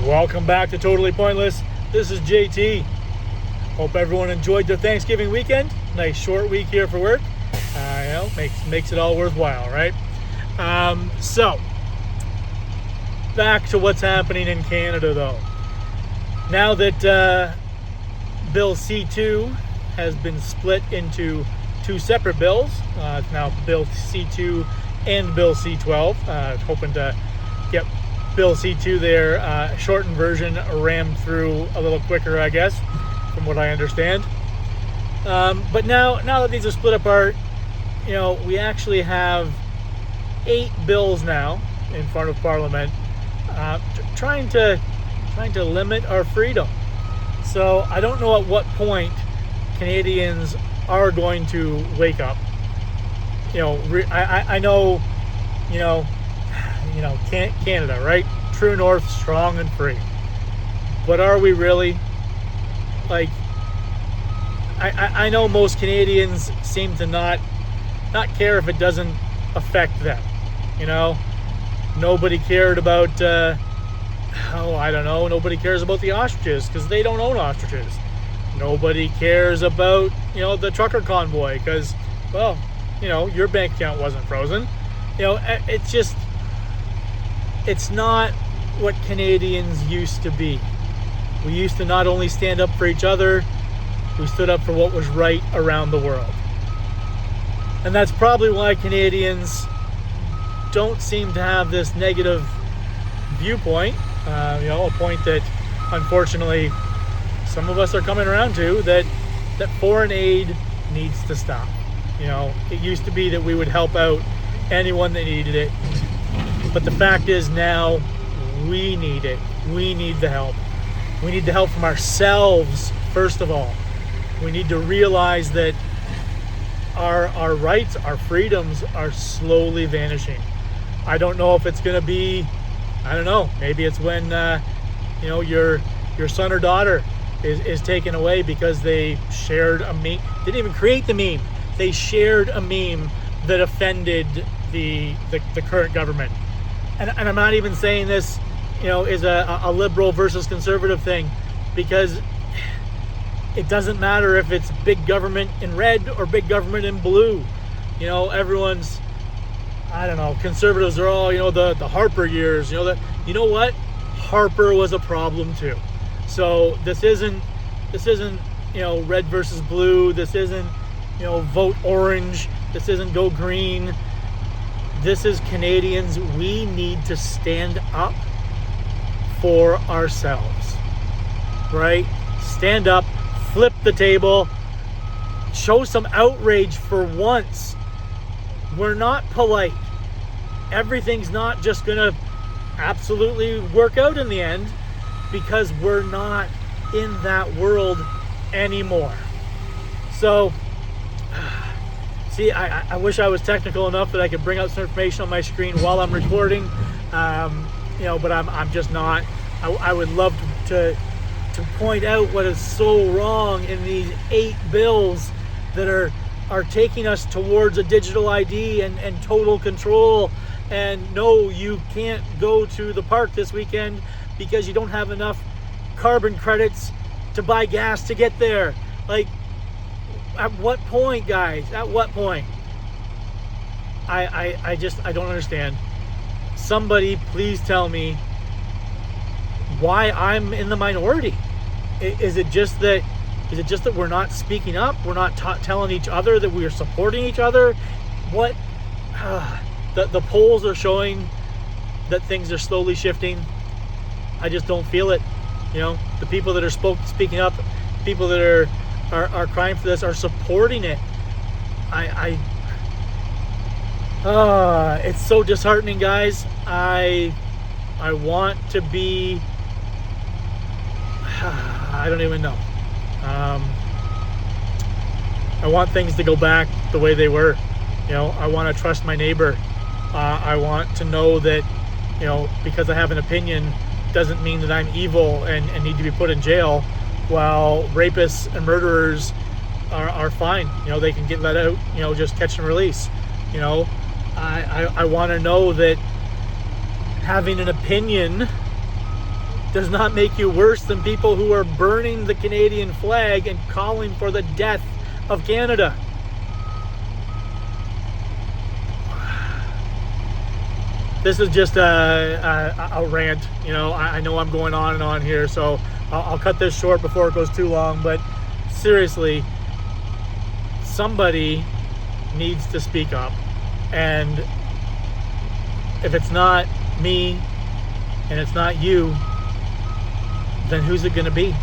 Welcome back to Totally Pointless. This is JT. Hope everyone enjoyed their Thanksgiving weekend. Nice short week here for work. Makes it all worthwhile, right? So, back to what's happening in Canada, though. Now that Bill C2 has been split into two separate bills, it's now Bill C2 and Bill C12. Hoping to get Bill C2 there, shortened version, rammed through a little quicker, I guess, from what I understand. But now that these are split apart, we actually have 8 bills now in front of Parliament, trying to limit our freedom. So I don't know at what point Canadians are going to wake up. I know, Canada, right? True North, strong and free. But are we really? Like, I know most Canadians seem to not care if it doesn't affect them. Nobody cared about, nobody cares about the ostriches because they don't own ostriches. Nobody cares about, the trucker convoy because, your bank account wasn't frozen. It's not what Canadians used to be. We used to not only stand up for each other, we stood up for what was right around the world. And that's probably why Canadians don't seem to have this negative viewpoint, a point that unfortunately some of us are coming around to, that foreign aid needs to stop. It used to be that we would help out anyone that needed it. But the fact is now we need it. We need the help. We need the help from ourselves, first of all. We need to realize that our rights, our freedoms are slowly vanishing. I don't know if it's going to be, maybe it's when, your son or daughter is taken away because they shared a meme. They didn't even create the meme. They shared a meme that offended the current government. And I'm not even saying this, is a liberal versus conservative thing, because it doesn't matter if it's big government in red or big government in blue. Everyone's, conservatives are all, the Harper years, you know what? Harper was a problem too. So this isn't, red versus blue. This isn't, vote orange. This isn't go green. This is Canadians. We need to stand up for ourselves, right? Stand up, flip the table, show some outrage for once. We're not polite. Everything's not just gonna absolutely work out in the end because we're not in that world anymore. So, see, I wish I was technical enough that I could bring out some information on my screen while I'm recording, but I'm just not. I would love to point out what is so wrong in these 8 bills that are taking us towards a digital ID and total control. And no, you can't go to the park this weekend because you don't have enough carbon credits to buy gas to get there. Like, at what point, guys? At what point? I don't understand. Somebody please tell me why I'm in the minority. Is it just that we're not speaking up? We're not telling each other that we are supporting each other? What? The polls are showing that things are slowly shifting. I just don't feel it. The people that are speaking up, people that are crying for this, are supporting it. It's so disheartening, guys. I want to be, I don't even know. I want things to go back the way they were. I want to trust my neighbor. I want to know that, because I have an opinion doesn't mean that I'm evil and need to be put in jail, while rapists and murderers are fine. They can get let out, just catch and release. I want to know that having an opinion does not make you worse than people who are burning the Canadian flag and calling for the death of Canada. This is just a rant. You know, I know I'm going on and on here, so I'll cut this short before it goes too long. But seriously, somebody needs to speak up. And if it's not me and it's not you, then who's it going to be?